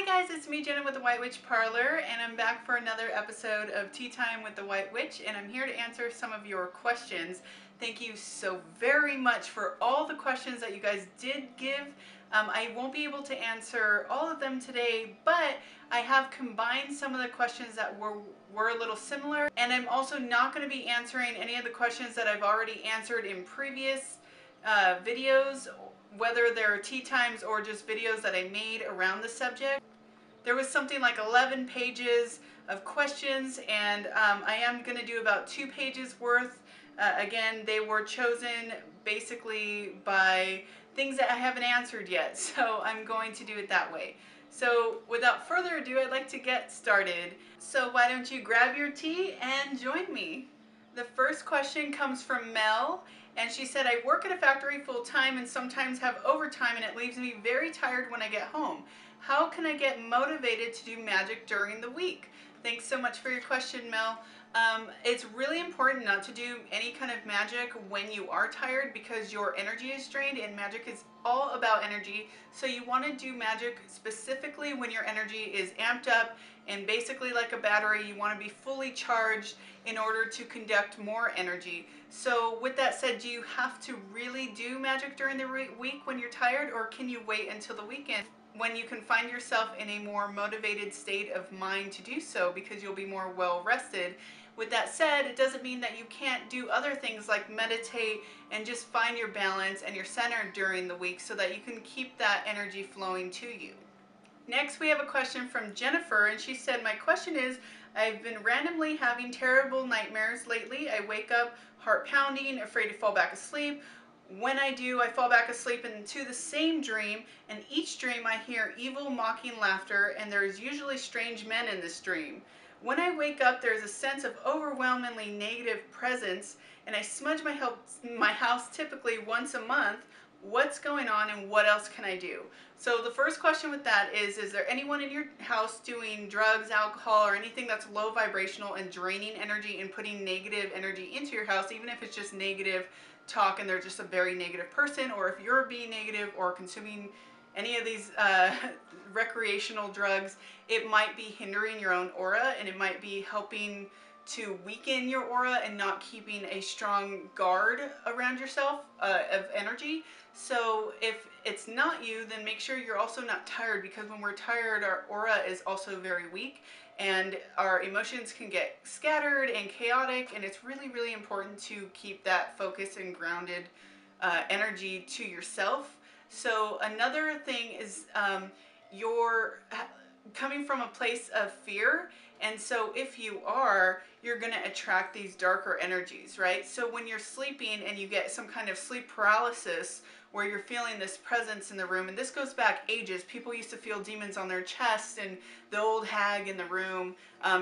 Hi guys, it's me Jenna with the White Witch Parlor, and I'm back for another episode of Tea Time with the White Witch, and I'm here to answer some of your questions. Thank you so very much for all the questions that you guys did give. I won't be able to answer all of them today, but I have combined some of the questions that were a little similar, and I'm also not going to be answering any of the questions that I've already answered in previous videos, whether they're tea times or just videos that I made around the subject. There was something like 11 pages of questions, and I am going to do about 2 pages worth. Again, they were chosen basically by things that I haven't answered yet, so I'm going to do it that way. So without further ado, I'd like to get started. So why don't you grab your tea and join me? The first question comes from Mel, and she said, I work at a factory full time and sometimes have overtime, and it leaves me very tired when I get home. How can I get motivated to do magic during the week? Thanks so much for your question, Mel. It's really important not to do any kind of magic when you are tired, because your energy is drained, and magic is all about energy. So you want to do magic specifically when your energy is amped up, and basically like a battery, you want to be fully charged in order to conduct more energy. So with that said, do you have to really do magic during the week when you're tired, or can you wait until the weekend when you can find yourself in a more motivated state of mind to do so, because you'll be more well rested? With that said, it doesn't mean that you can't do other things like meditate and just find your balance and your center during the week so that you can keep that energy flowing to you. Next, we have a question from Jennifer, and she said, my question is, I've been randomly having terrible nightmares lately. I wake up heart pounding, afraid to fall back asleep. When I do, I fall back asleep into the same dream, and each dream I hear evil mocking laughter, and there is usually strange men in this dream. When I wake up, there's a sense of overwhelmingly negative presence, and I smudge my house typically once a month. What's going on, and what else can I do? So the first question with that is there anyone in your house doing drugs, alcohol, or anything that's low vibrational and draining energy and putting negative energy into your house, even if it's just negative talk and they're just a very negative person, or if you're being negative or consuming any of these recreational drugs, it might be hindering your own aura, and it might be helping to weaken your aura and not keeping a strong guard around yourself of energy. So if it's not you, then make sure you're also not tired, because when we're tired, our aura is also very weak and our emotions can get scattered and chaotic, and it's really, really important to keep that focused and grounded energy to yourself. So another thing is you're coming from a place of fear, and so if you are, you're going to attract these darker energies, right? So when you're sleeping and you get some kind of sleep paralysis where you're feeling this presence in the room, and this goes back ages. People used to feel demons on their chest and the old hag in the room.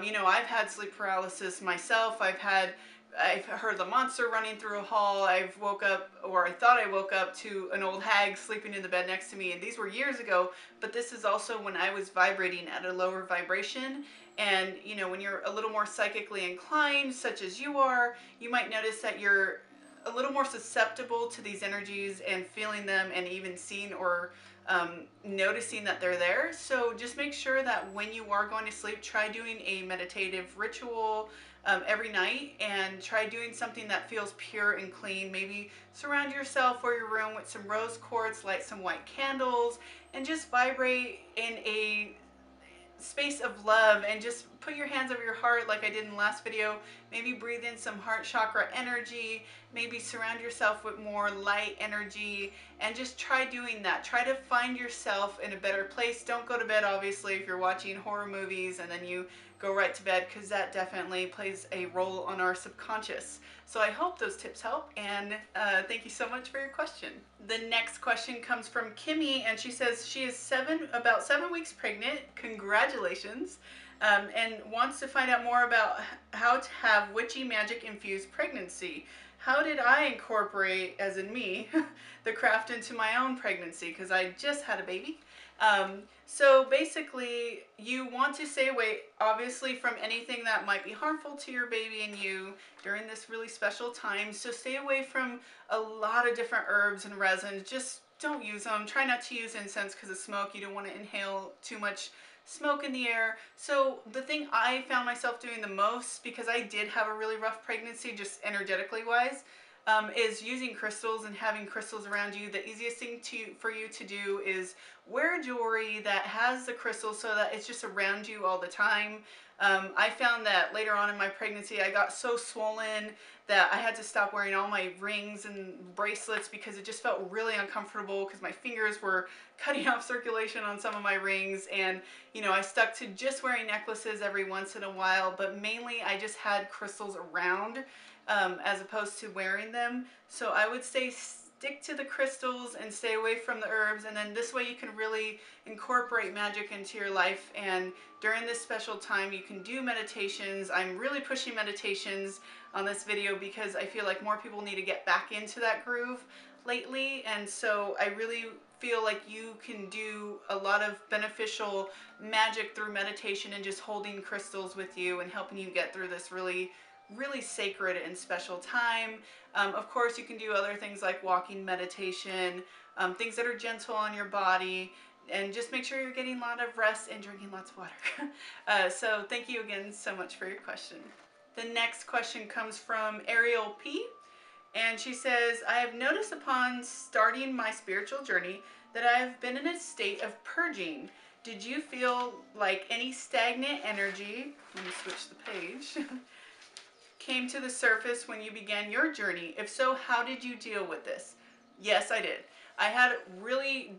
You know, I've had sleep paralysis myself. I've heard the monster running through a hall. I've woke up, or I thought I woke up to an old hag sleeping in the bed next to me, and these were years ago, but this is also when I was vibrating at a lower vibration. And you know, when you're a little more psychically inclined, such as you are, you might notice that you're a little more susceptible to these energies and feeling them, and even seeing or noticing that they're there. So just make sure that when you are going to sleep, try doing a meditative ritual every night, and try doing something that feels pure and clean. Maybe surround yourself or your room with some rose quartz, light some white candles, and just vibrate in a space of love, and just put your hands over your heart like I did in the last video. Maybe breathe in some heart chakra energy, maybe surround yourself with more light energy, and just try doing that. Try to find yourself in a better place. Don't go to bed, obviously, if you're watching horror movies and then you go right to bed, because that definitely plays a role on our subconscious. So I hope those tips help, and thank you so much for your question. The next question comes from Kimmy, and she says she is about 7 weeks pregnant. Congratulations. And wants to find out more about how to have witchy magic infused pregnancy. How did I incorporate, as in me, the craft into my own pregnancy, because I just had a baby. So basically, you want to stay away, obviously, from anything that might be harmful to your baby and you during this really special time. So stay away from a lot of different herbs and resins. Just don't use them. Try not to use incense because of smoke. You don't want to inhale too much smoke in the air. So the thing I found myself doing the most, because I did have a really rough pregnancy, just energetically wise, is using crystals and having crystals around you. The easiest thing for you to do is wear jewelry that has the crystals so that it's just around you all the time. I found that later on in my pregnancy, I got so swollen that I had to stop wearing all my rings and bracelets because it just felt really uncomfortable because my fingers were cutting off circulation on some of my rings. And, you know, I stuck to just wearing necklaces every once in a while, but mainly I just had crystals around as opposed to wearing them. So I would say stick to the crystals and stay away from the herbs, and then this way you can really incorporate magic into your life. And during this special time you can do meditations. I'm really pushing meditations on this video because I feel like more people need to get back into that groove lately, and so I really feel like you can do a lot of beneficial magic through meditation and just holding crystals with you and helping you get through this really sacred and special time. Of course, you can do other things like walking meditation, things that are gentle on your body, and just make sure you're getting a lot of rest and drinking lots of water. So thank you again so much for your question. The next question comes from Ariel P. And she says, I have noticed upon starting my spiritual journey that I have been in a state of purging. Did you feel like any stagnant energy, let me switch the page, came to the surface when you began your journey? If so, how did you deal with this? Yes, I did. I had really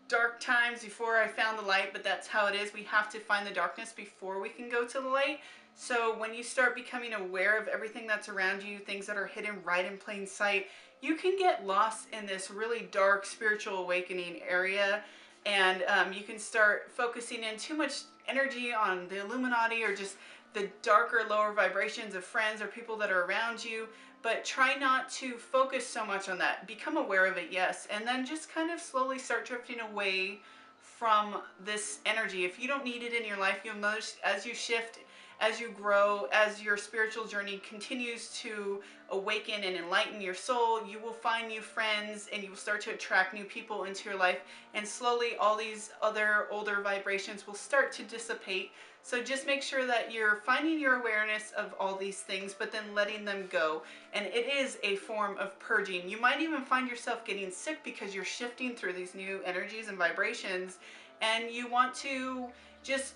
dark times before I found the light, but that's how it is. We have to find the darkness before we can go to the light. So when you start becoming aware of everything that's around you, things that are hidden right in plain sight, you can get lost in this really dark spiritual awakening area, and you can start focusing in too much energy on the Illuminati or just the darker, lower vibrations of friends or people that are around you. But try not to focus so much on that. Become aware of it, yes, and then just kind of slowly start drifting away from this energy. If you don't need it in your life, you'll notice as you shift, as you grow, as your spiritual journey continues to awaken and enlighten your soul, you will find new friends and you will start to attract new people into your life, and slowly all these other older vibrations will start to dissipate. So just make sure that you're finding your awareness of all these things, but then letting them go. And it is a form of purging. You might even find yourself getting sick because you're shifting through these new energies and vibrations, and you want to just,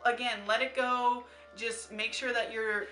again, let it go. Just make sure that you're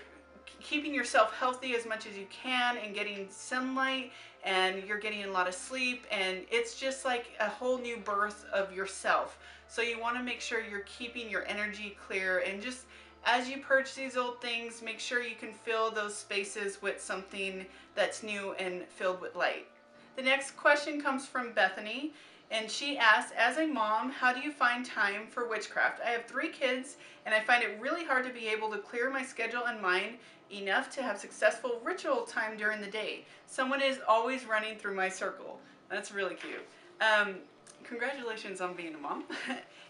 keeping yourself healthy as much as you can and getting sunlight, and you're getting a lot of sleep, and it's just like a whole new birth of yourself. So you want to make sure you're keeping your energy clear, and just as you purge these old things, make sure you can fill those spaces with something that's new and filled with light. The next question comes from Bethany, and she asks, as a mom, how do you find time for witchcraft? I have 3 kids, and I find it really hard to be able to clear my schedule and mind enough to have successful ritual time during the day. Someone is always running through my circle. That's really cute. Congratulations on being a mom.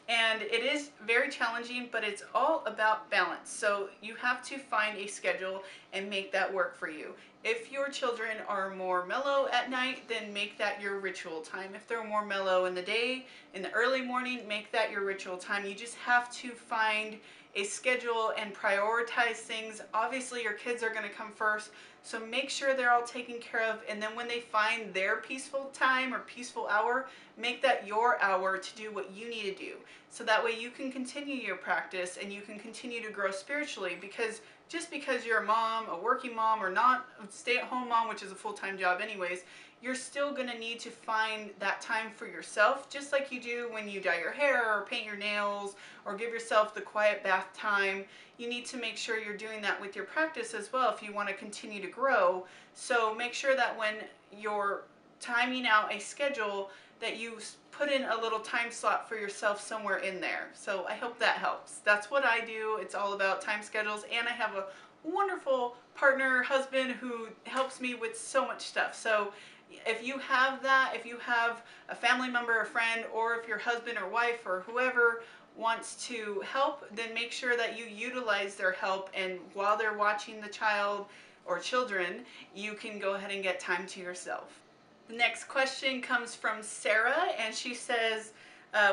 And it is very challenging, but it's all about balance. So you have to find a schedule and make that work for you. If your children are more mellow at night, then make that your ritual time. If they're more mellow in the day, in the early morning, make that your ritual time. You just have to find a schedule and prioritize things. Obviously, your kids are going to come first, so make sure they're all taken care of, and then when they find their peaceful time or peaceful hour, make that your hour to do what you need to do. So that way you can continue your practice and you can continue to grow spiritually, because just because you're a mom, a working mom, or not a stay-at-home mom, which is a full-time job anyways, you're still going to need to find that time for yourself, just like you do when you dye your hair or paint your nails or give yourself the quiet bath time. You need to make sure you're doing that with your practice as well if you want to continue to grow. So make sure that when you're timing out a schedule, that you put in a little time slot for yourself somewhere in there. So I hope that helps. That's what I do. It's all about time schedules, and I have a wonderful partner, husband, who helps me with so much stuff. So if you have that, if you have a family member, a friend, or if your husband or wife or whoever wants to help, then make sure that you utilize their help, and while they're watching the child or children, you can go ahead and get time to yourself. The next question comes from Sarah, and she says,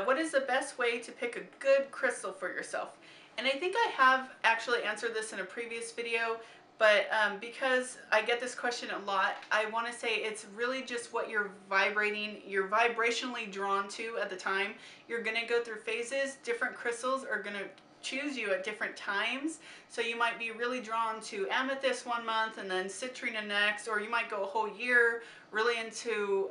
What is the best way to pick a good crystal for yourself? And I think I have actually answered this in a previous video, but because I get this question a lot, I want to say it's really just what you're vibrationally drawn to at the time. You're going to go through phases. Different crystals are going to choose you at different times. So you might be really drawn to amethyst one month and then citrine next, or you might go a whole year really into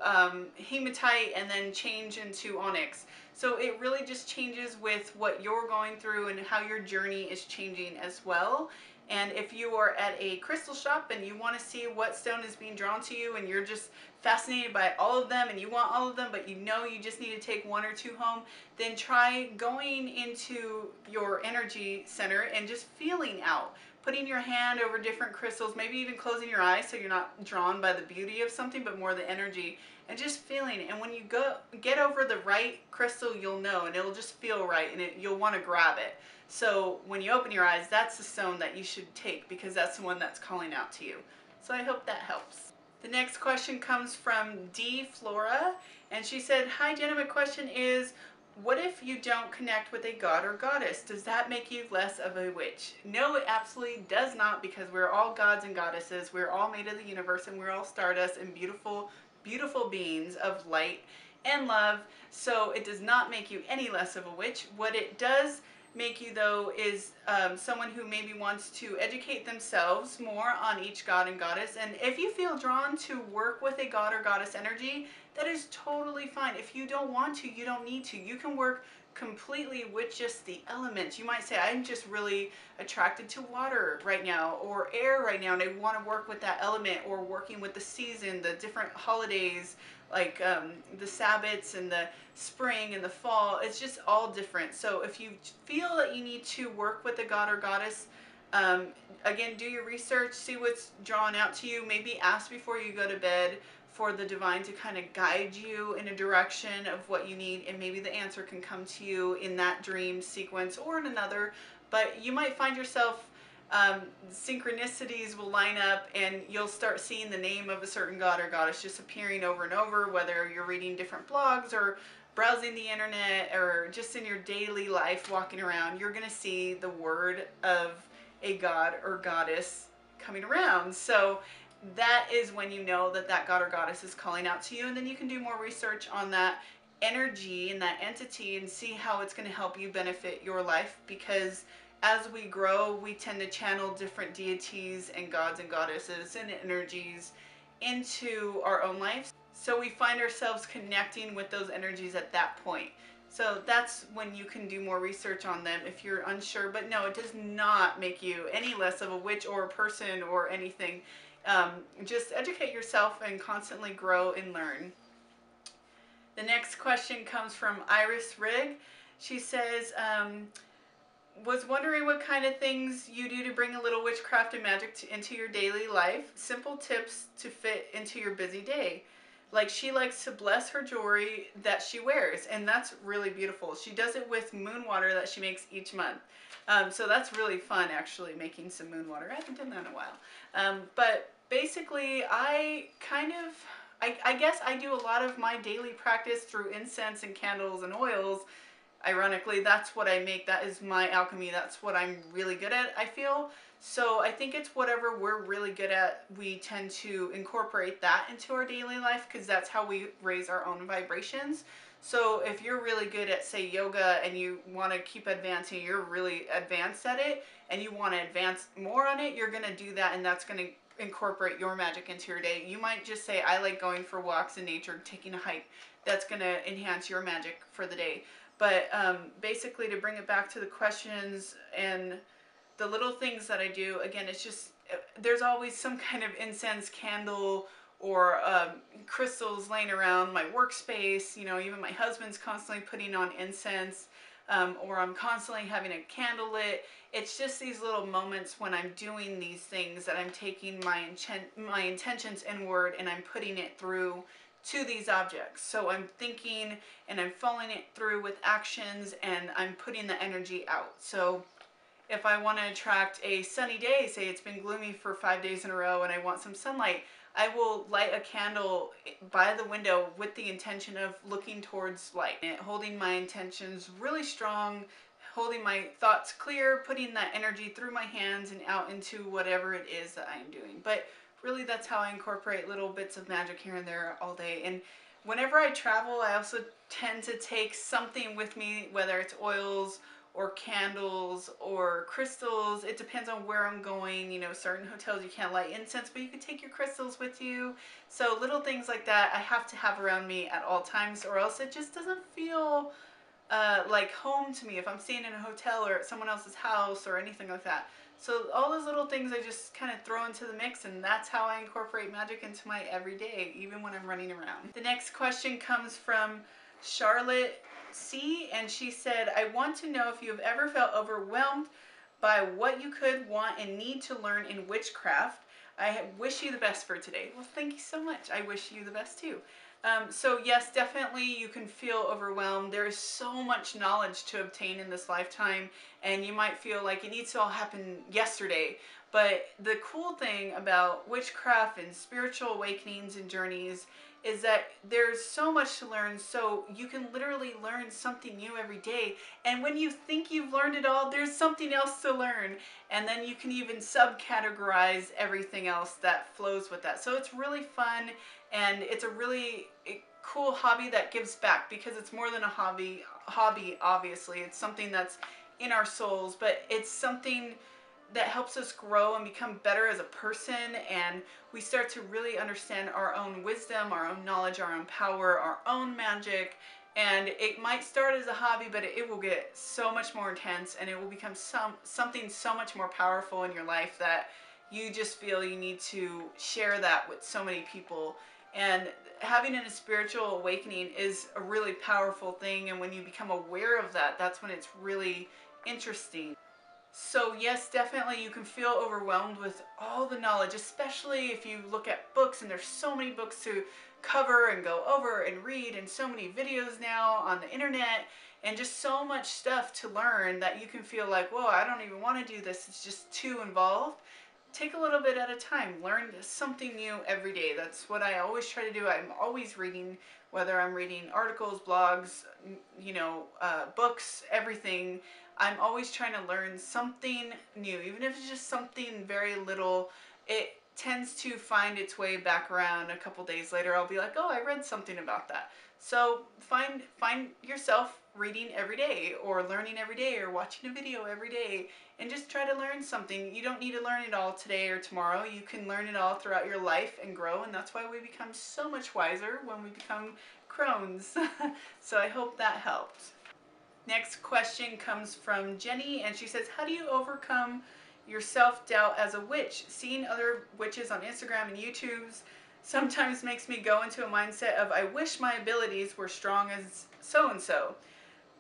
hematite and then change into onyx. So it really just changes with what you're going through and how your journey is changing as well. And if you are at a crystal shop and you want to see what stone is being drawn to you and you're just fascinated by all of them and you want all of them, but you know you just need to take one or two home, then try going into your energy center and just feeling out. Putting your hand over different crystals, maybe even closing your eyes so you're not drawn by the beauty of something, but more the energy, and just feeling it. And when you get over the right crystal, you'll know, and it'll just feel right, and you'll want to grab it. So when you open your eyes, that's the stone that you should take, because that's the one that's calling out to you. So I hope that helps. The next question comes from D. Flora, and she said, "Hi Jenna, my question is, what if you don't connect with a god or goddess? Does that make you less of a witch?" No, it absolutely does not, because we're all gods and goddesses. We're all made of the universe, and we're all stardust and beautiful, beautiful beings of light and love. So it does not make you any less of a witch. What it does make you, though, is someone who maybe wants to educate themselves more on each god and goddess. And if you feel drawn to work with a god or goddess energy, that is totally fine. If you don't want to, you don't need to. You can work completely with just the elements. You might say, I'm just really attracted to water right now or air right now, and I want to work with that element, or working with the season, the different holidays, like the Sabbats and the spring and the fall. It's just all different. So if you feel that you need to work with a god or goddess, again, do your research, see what's drawn out to you. Maybe ask before you go to bed for the divine to kind of guide you in a direction of what you need, and maybe the answer can come to you in that dream sequence or in another. But you might find yourself, synchronicities will line up, and you'll start seeing the name of a certain god or goddess just appearing over and over, whether you're reading different blogs or browsing the internet or just in your daily life walking around. You're going to see the word of a god or goddess coming around. So that is when you know that that god or goddess is calling out to you, and then you can do more research on that energy and that entity and see how it's going to help you benefit your life. Because as we grow, we tend to channel different deities and gods and goddesses and energies into our own lives. So we find ourselves connecting with those energies at that point. So that's when you can do more research on them if you're unsure. But no, it does not make you any less of a witch or a person or anything. Just educate yourself and constantly grow and learn. The next question comes from Iris Rigg. She says, was wondering what kind of things you do to bring a little witchcraft and magic into your daily life. Simple tips to fit into your busy day. Like, she likes to bless her jewelry that she wears, and that's really beautiful. She does it with moon water that she makes each month. So that's really fun, actually, making some moon water. I haven't done that in a while. But basically, I guess I do a lot of my daily practice through incense and candles and oils. Ironically, that's what I make. That is my alchemy. That's what I'm really good at, I feel. So I think it's whatever we're really good at, we tend to incorporate that into our daily life, because that's how we raise our own vibrations. So if you're really good at, say, yoga, and you want to keep advancing, you're really advanced at it, and you want to advance more on it, you're going to do that, and that's going to incorporate your magic into your day. You might just say, I like going for walks in nature, taking a hike. That's going to enhance your magic for the day. But basically, to bring it back to the questions and the little things that I do, again, it's just, there's always some kind of incense, candle, or crystals laying around my workspace. You know, even my husband's constantly putting on incense, or I'm constantly having a candle lit. It's just these little moments when I'm doing these things that I'm taking my intentions inward, and I'm putting it through to these objects. So I'm thinking and I'm following it through with actions, and I'm putting the energy out. So if I want to attract a sunny day, say it's been gloomy for 5 days in a row and I want some sunlight, I will light a candle by the window with the intention of looking towards light, and holding my intentions really strong, holding my thoughts clear, putting that energy through my hands and out into whatever it is that I am doing. But really, that's how I incorporate little bits of magic here and there all day. And whenever I travel, I also tend to take something with me, whether it's oils or candles or crystals. It depends on where I'm going. You know, certain hotels you can't light incense, but you can take your crystals with you. So little things like that I have to have around me at all times, or else it just doesn't feel like home to me if I'm staying in a hotel or at someone else's house or anything like that. So all those little things I just kind of throw into the mix, and that's how I incorporate magic into my everyday, even when I'm running around. The next question comes from Charlotte C, and she said, I want to know if you have ever felt overwhelmed by what you could want and need to learn in witchcraft. I wish you the best for today. Well, thank you so much. I wish you the best too. So yes, definitely you can feel overwhelmed. There is so much knowledge to obtain in this lifetime, and you might feel like it needs to all happen yesterday. But the cool thing about witchcraft and spiritual awakenings and journeys is that there's so much to learn, so you can literally learn something new every day. And when you think you've learned it all, there's something else to learn. And then you can even subcategorize everything else that flows with that. So it's really fun, and it's a really cool hobby that gives back, because it's more than a hobby, obviously. It's something that's in our souls, but it's something that helps us grow and become better as a person, and we start to really understand our own wisdom, our own knowledge, our own power, our own magic. And it might start as a hobby, but it will get so much more intense, and it will become something so much more powerful in your life that you just feel you need to share that with so many people. And having a spiritual awakening is a really powerful thing, and when you become aware of that, that's when it's really interesting. So yes, definitely you can feel overwhelmed with all the knowledge, especially if you look at books, and there's so many books to cover and go over and read, and so many videos now on the internet, and just so much stuff to learn that you can feel like, whoa, I don't even want to do this. It's just too involved. Take a little bit at a time. Learn something new every day. That's what I always try to do. I'm always reading, whether I'm reading articles, blogs, you know, books, everything. I'm always trying to learn something new, even if it's just something very little. It tends to find its way back around a couple days later. I'll be like, oh, I read something about that. So find yourself reading every day, or learning every day, or watching a video every day, and just try to learn something. You don't need to learn it all today or tomorrow. You can learn it all throughout your life and grow, and that's why we become so much wiser when we become crones. So I hope that helped. Next question comes from Jenny, and she says, how do you overcome your self-doubt as a witch? Seeing other witches on Instagram and YouTube's sometimes makes me go into a mindset of, I wish my abilities were strong as so-and-so,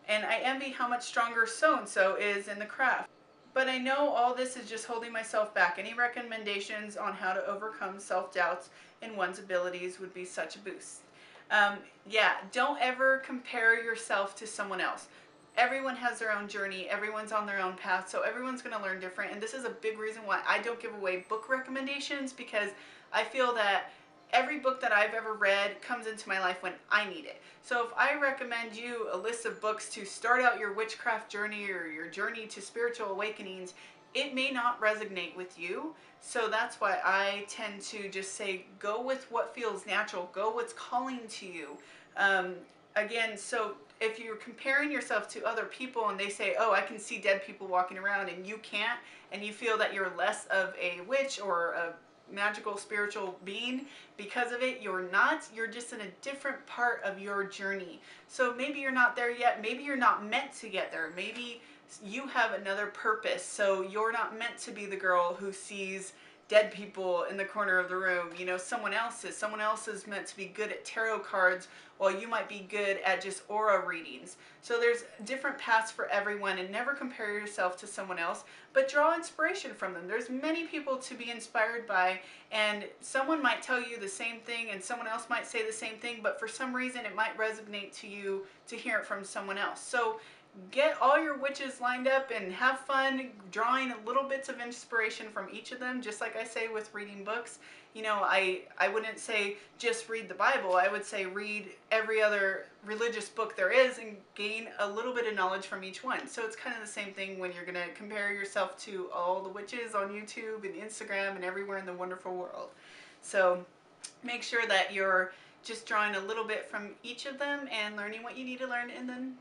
and I envy how much stronger so-and-so is in the craft. But I know all this is just holding myself back. Any recommendations on how to overcome self-doubts in one's abilities would be such a boost. Yeah, don't ever compare yourself to someone else. Everyone has their own journey. Everyone's on their own path, so everyone's going to learn different. And this is a big reason why I don't give away book recommendations, because I feel that every book that I've ever read comes into my life when I need it. So if I recommend you a list of books to start out your witchcraft journey or your journey to spiritual awakenings, it may not resonate with you. So that's why I tend to just say, go with what feels natural. Go what's calling to you. Again, so if you're comparing yourself to other people and they say, oh, I can see dead people walking around, and you can't, and you feel that you're less of a witch or a magical spiritual being because of it, you're not. You're just in a different part of your journey. So maybe you're not there yet. Maybe you're not meant to get there. Maybe you have another purpose. So you're not meant to be the girl who sees dead people in the corner of the room. You know, someone else is. Someone else is meant to be good at tarot cards, while you might be good at just aura readings. So there's different paths for everyone, and never compare yourself to someone else, but draw inspiration from them. There's many people to be inspired by, and someone might tell you the same thing and someone else might say the same thing, but for some reason it might resonate to you to hear it from someone else. So get all your witches lined up and have fun drawing little bits of inspiration from each of them. Just like I say with reading books, you know, I wouldn't say just read the Bible. I would say read every other religious book there is and gain a little bit of knowledge from each one. So it's kind of the same thing when you're going to compare yourself to all the witches on YouTube and Instagram and everywhere in the wonderful world. So make sure that you're just drawing a little bit from each of them and learning what you need to learn, and then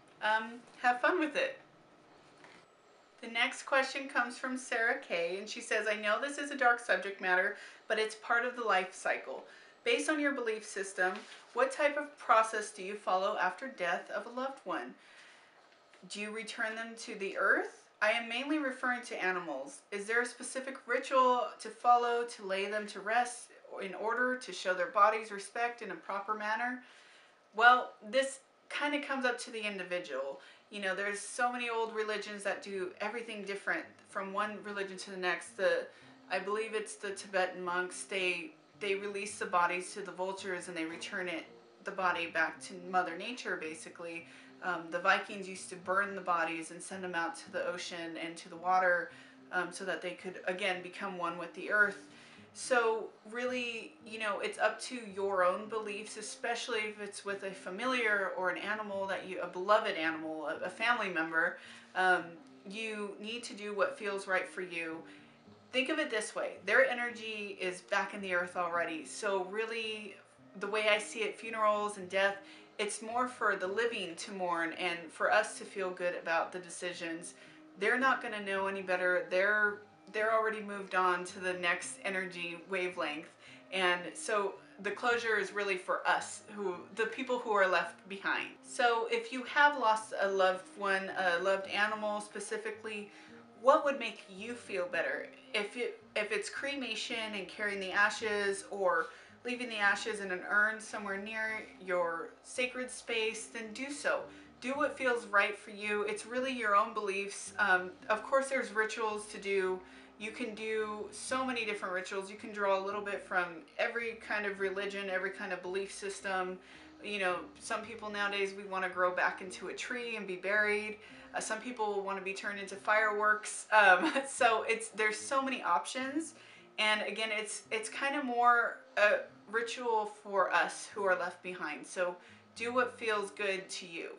have fun with it. The next question comes from Sarah Kay, and she says, I know this is a dark subject matter, but it's part of the life cycle. Based on your belief system, what type of process do you follow after death of a loved one? Do you return them to the earth? I am mainly referring to animals. Is there a specific ritual to follow to lay them to rest in order to show their bodies respect in a proper manner? Well, this kind of comes up to the individual. You know, there's so many old religions that do everything different from one religion to the next. I believe it's the Tibetan monks. They release the bodies to the vultures and they return the body back to Mother Nature, basically. The Vikings used to burn the bodies and send them out to the ocean and to the water, so that they could again become one with the earth. So really, you know, it's up to your own beliefs, especially if it's with a familiar or an animal a beloved animal, a family member. You need to do what feels right for you. Think of it this way. Their energy is back in the earth already. So really, the way I see it, funerals and death, it's more for the living to mourn and for us to feel good about the decisions. They're not going to know any better. They're already moved on to the next energy wavelength, and so the closure is really for us, the people who are left behind. So if you have lost a loved one, a loved animal specifically, what would make you feel better? If it's cremation and carrying the ashes, or leaving the ashes in an urn somewhere near your sacred space, then do so. Do what feels right for you. It's really your own beliefs. Of course, there's rituals to do. You can do so many different rituals. You can draw a little bit from every kind of religion, every kind of belief system. You know, some people nowadays, we want to grow back into a tree and be buried. Some people want to be turned into fireworks. So there's so many options. And again, it's kind of more a ritual for us who are left behind. So do what feels good to you.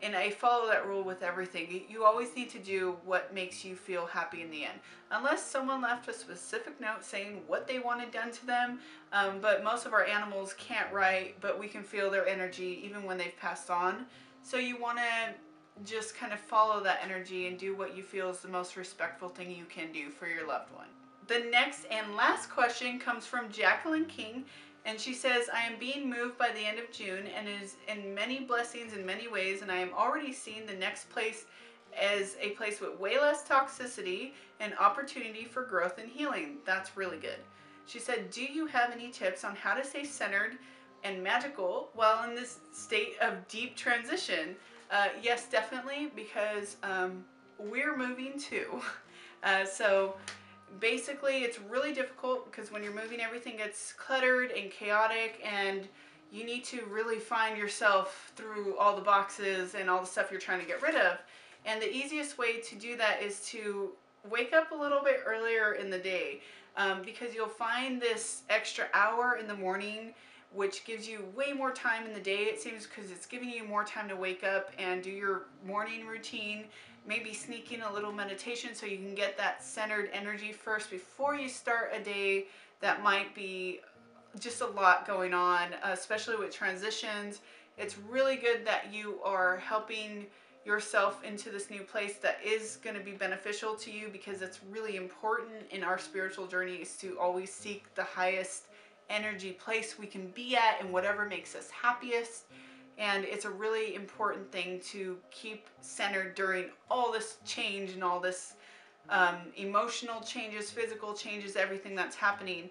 And I follow that rule with everything. You always need to do what makes you feel happy in the end. Unless someone left a specific note saying what they wanted done to them. But most of our animals can't write, but we can feel their energy even when they've passed on. So you want to just kind of follow that energy and do what you feel is the most respectful thing you can do for your loved one. The next and last question comes from Jacqueline King. And she says, I am being moved by the end of June and is in many blessings in many ways, and I am already seeing the next place as a place with way less toxicity and opportunity for growth and healing. That's really good. She said, do you have any tips on how to stay centered and magical while in this state of deep transition? Yes, definitely, because we're moving too. So basically, it's really difficult because when you're moving, everything gets cluttered and chaotic, and you need to really find yourself through all the boxes and all the stuff you're trying to get rid of. And the easiest way to do that is to wake up a little bit earlier in the day, because you'll find this extra hour in the morning, which gives you way more time in the day, it seems, because it's giving you more time to wake up and do your morning routine. Maybe sneak in a little meditation so you can get that centered energy first before you start a day that might be just a lot going on, especially with transitions. It's really good that you are helping yourself into this new place that is going to be beneficial to you, because it's really important in our spiritual journey is to always seek the highest energy place we can be at and whatever makes us happiest. And it's a really important thing to keep centered during all this change and all this emotional changes, physical changes, everything that's happening.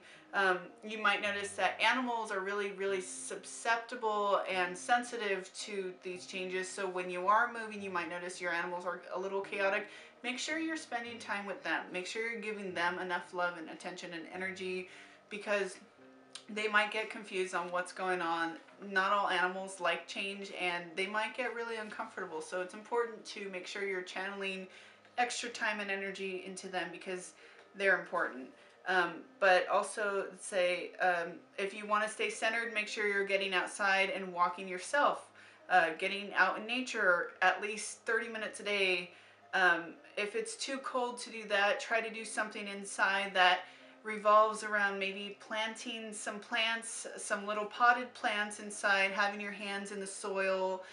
You might notice that animals are really, really susceptible and sensitive to these changes. So when you are moving, you might notice your animals are a little chaotic. Make sure you're spending time with them. Make sure you're giving them enough love and attention and energy, because they might get confused on what's going on. Not all animals like change, and they might get really uncomfortable. So it's important to make sure you're channeling extra time and energy into them because they're important. But also say, if you want to stay centered, make sure you're getting outside and walking yourself. Getting out in nature at least 30 minutes a day. If it's too cold to do that, try to do something inside that revolves around maybe planting some plants, some little potted plants inside, having your hands in the soil,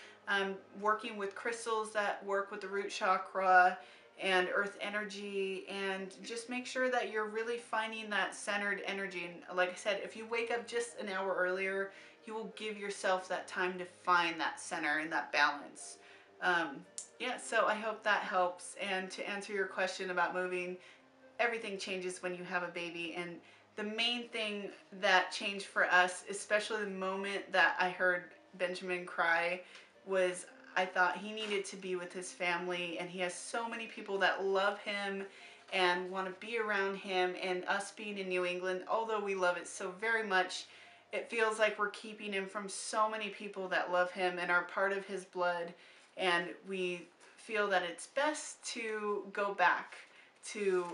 working with crystals that work with the root chakra and earth energy, and just make sure that you're really finding that centered energy. And like I said, if you wake up just an hour earlier, you will give yourself that time to find that center and that balance. Yeah, so I hope that helps. And to answer your question about moving, everything changes when you have a baby. And the main thing that changed for us, especially the moment that I heard Benjamin cry, was I thought he needed to be with his family, and he has so many people that love him and want to be around him. And us being in New England, although we love it so very much, it feels like we're keeping him from so many people that love him and are part of his blood. And we feel that it's best to go back to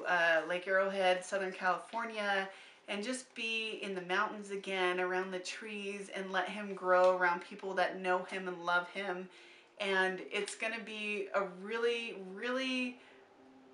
Lake Arrowhead, Southern California, and just be in the mountains again, around the trees, and let him grow around people that know him and love him. And it's going to be a really, really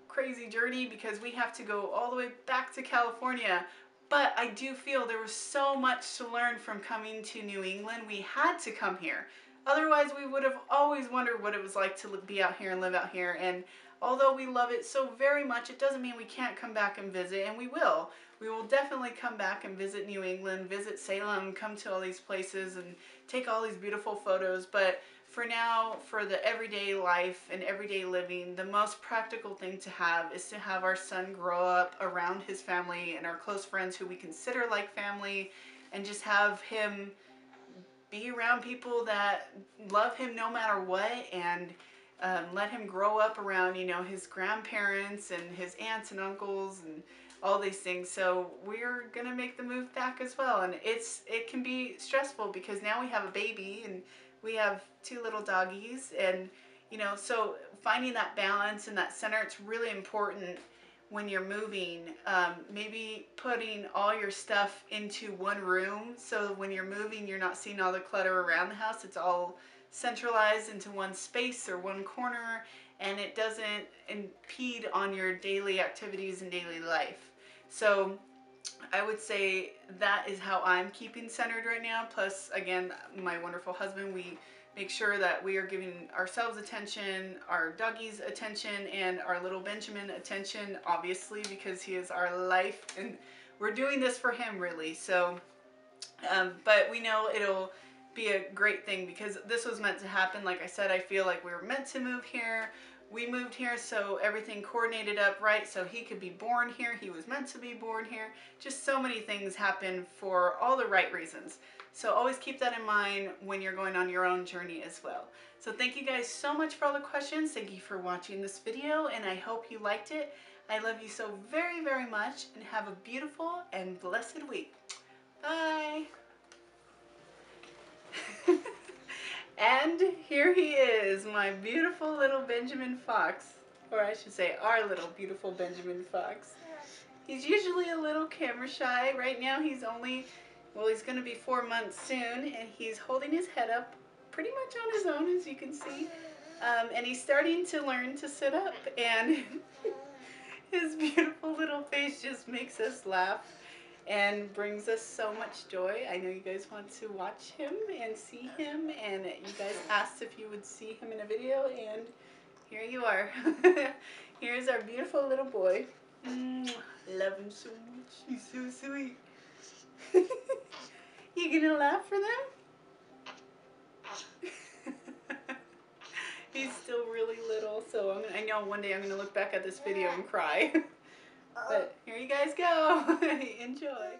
crazy journey because we have to go all the way back to California. But I do feel there was so much to learn from coming to New England. We had to come here. Otherwise, we would have always wondered what it was like to be out here and live out here. And although we love it so very much, it doesn't mean we can't come back and visit, and we will. We will definitely come back and visit New England, visit Salem, come to all these places and take all these beautiful photos. But for now, for the everyday life and everyday living, the most practical thing to have is to have our son grow up around his family and our close friends who we consider like family, and just have him be around people that love him no matter what, and let him grow up around, you know, his grandparents and his aunts and uncles and all these things. So we're gonna make the move back as well, and it can be stressful because now we have a baby and we have 2 little doggies, and you know, so finding that balance and that center, it's really important when you're moving. Maybe putting all your stuff into one room, so when you're moving, you're not seeing all the clutter around the house. It's all centralized into one space or one corner, and it doesn't impede on your daily activities and daily life. So I would say that is how I'm keeping centered right now. Plus, again, my wonderful husband, we make sure that we are giving ourselves attention, our doggies attention, and our little Benjamin attention, obviously, because he is our life, and we're doing this for him, really. So, but we know it'll be a great thing because this was meant to happen. Like I said, I feel like we were meant to move here. We moved here, so everything coordinated up right, so he could be born here. He was meant to be born here. Just so many things happen for all the right reasons. So always keep that in mind when you're going on your own journey as well. So thank you guys so much for all the questions. Thank you for watching this video, and I hope you liked it. I love you so very, very much, and have a beautiful and blessed week. Bye. And here he is, my beautiful little Benjamin Fox. Or I should say, our little beautiful Benjamin Fox. He's usually a little camera shy. Right now he's only, well, he's going to be 4 months soon, and he's holding his head up pretty much on his own, as you can see. And he's starting to learn to sit up, and his beautiful little face just makes us laugh and brings us so much joy. I know you guys want to watch him and see him, and you guys asked if you would see him in a video, and here you are. Here's our beautiful little boy. Love him so much. He's so sweet. You gonna laugh for them? He's still really little, so I know one day I'm gonna look back at this video and cry. But here you guys go. Enjoy.